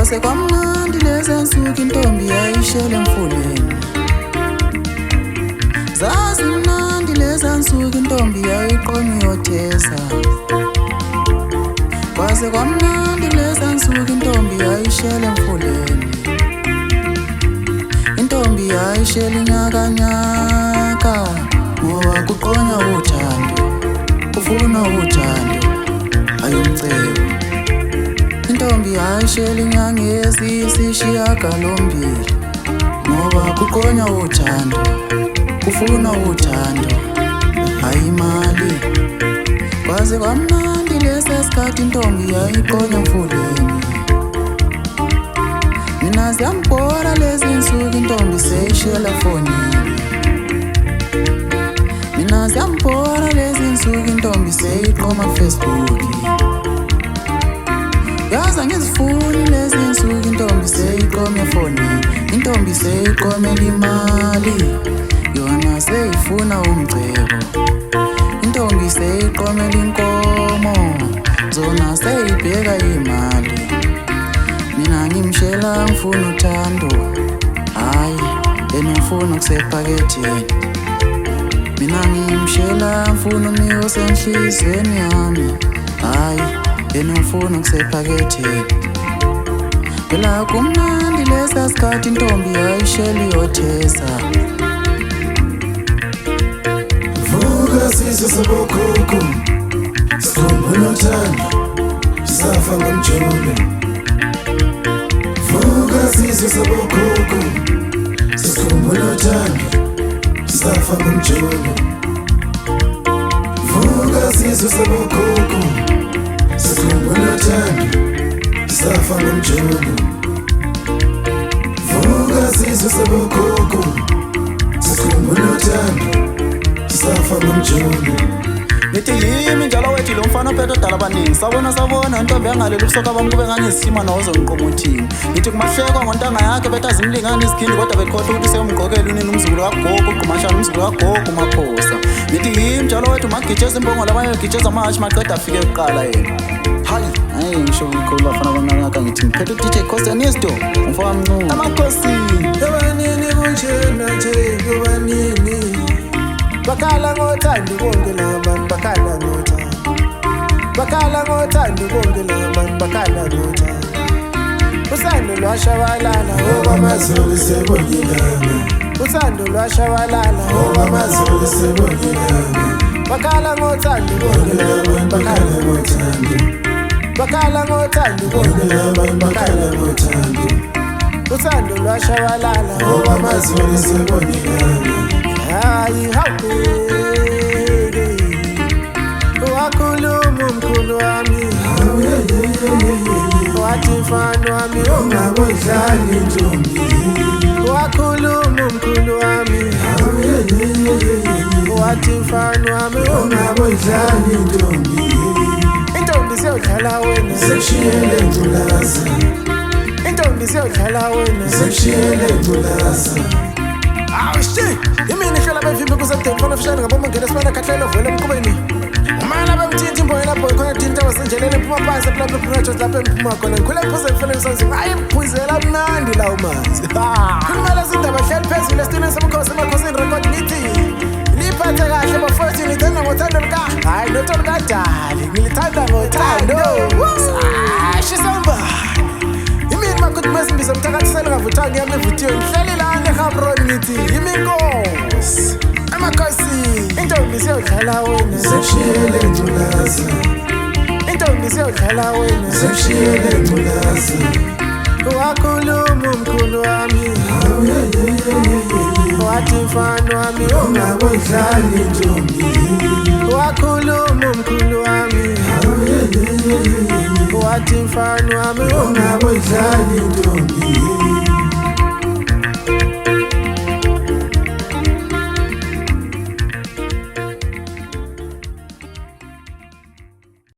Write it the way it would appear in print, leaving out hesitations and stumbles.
Kwase kwamnandi leza nsuku intombi yayishele emfuleni. Zazi mnandi leza nsuku intombi yayiqonye yothesa. Kwase kwamnandi leza nsuku intombi yayishele emfuleni. Intombi yayishele inyakanyaka ngoba kuqonya uthando, kufuna uthando ayumcebo. Intombi yayishele inyangezi isishiyagalombili ngoba kuqonya uthando, kufuna uthando ayimali. Kwaze kwamnandi lesa sikhathi intombi yayiqonya emfuleni. Mina ziyambhora lezi nsuku intombi seyishela fonini. Mina ziyambhora lezi nsuku intombi seyiqoma Facebook. Yaza ngizifuni lezi nsuku intombi seyiqoma efonini. Intombi seyiqomela imali, yona seyifuna umcebo. Intombi seyiqomela inkomo, zona seyibheka imali. Mina ngimshela ngifuna uthando, hayi yena ufuna kusephaketheni. Mina ngimshela ngifuna umiko senhlizweni yami, hayi yena ufuna kusephaketheni. Phela kumnandi lesa sikhathi intombi yayishele iyothesa. Vuka sizwe sabokhokho, sikhumbula uthando, safa ngomjolo. Vuka sizwe sabokhokho, sikhumbula uthando, safa ngomjolo. Vuka sizwe sabokhokho, sikhumbula uthando, safa ngomjolo. Vuka sizwe sabokhokho, sikhumbula uthando, safa ngomjolo. Ngithi yimi njalo wethu lo mfana ophethe odala abaningi. Sabona intombi yangaleli ubusoka bami kube ngani isima nawozo ngiqomuthini. Ngithi kumahlekwa ngontanga yakhe bethu azimlingani izikhindi kodwa bekhohlwa ukuthi seyomgqokela unini umzukulu kagogo uqumashana umzukulu kagogo uMaphosa. Ngithi yimi njalo wethu magijeza imbongo labanye begijeza amahashi maqeda afike kuqala yena. Hayi ngisho ukukhulu bafana abanakaka ngithi ngiphethe uDJ Costanisto umfana wamnquma amakhosi. Yobanini kunjena nje yobanini. Bakhala ngothando bonke labantu bakhala ngothando. Bakhala ngothando bonke labantu bakhala ngothando. Usando lwashabalala ngoba amazulu sebonilana. Usando lwashabalala ngoba amazulu sebonilana. Bakhala ngothando bonke labantu bakhala ngothando. Bakhala ngothando bonke labantu bakhala ngothando. Usando lwashabalala ngoba amazulu sebonilana. Hayi wakhuluma umkhulu wami, wathi mfana wami ungabodlali intombi. Wakhuluma umkhulu wami, wathi mfana wami ungabodlali intombi. Intombi siyodlala wena sekushiyele ngculaza. Intombi siyodlala wena sekushiyele ngculaza. Imini hlela bevimbi kusedeni fana fishane ngabomongena simana khahlelo vele emqubeni. Umana bemthinta imboya lapho ikhona thinta wasenjeleni ephuma phansi lapho ephungathos lapho emphuma khona. Ngikhula iphuze ngifele ngisanzima hayi phuzela mnandi la umanzi. Khulumela izindaba hleli phezulu esitini semkhosi emakhosini record ngithi liphathe kahle bafowethu ngithanda ngothando luka. Hayi nothando kadali ngilithanda ngothando. Shisamba imini makuthi mesimbiza mthakathisela ngavuthanga yami evuthiwe ngihleli la ngehabron ngithi iminkosi amakhosi. Intombi siyodlala wena sekushiyele ngculaza. Intombi siyodlala wena sekushiyele ngculaza. Wakhuluma umkhulu wami, wathi mfana wami ungabodlali intombi. Wakhuluma umkhulu wami, wathi mfana wami ungabodlali intombi.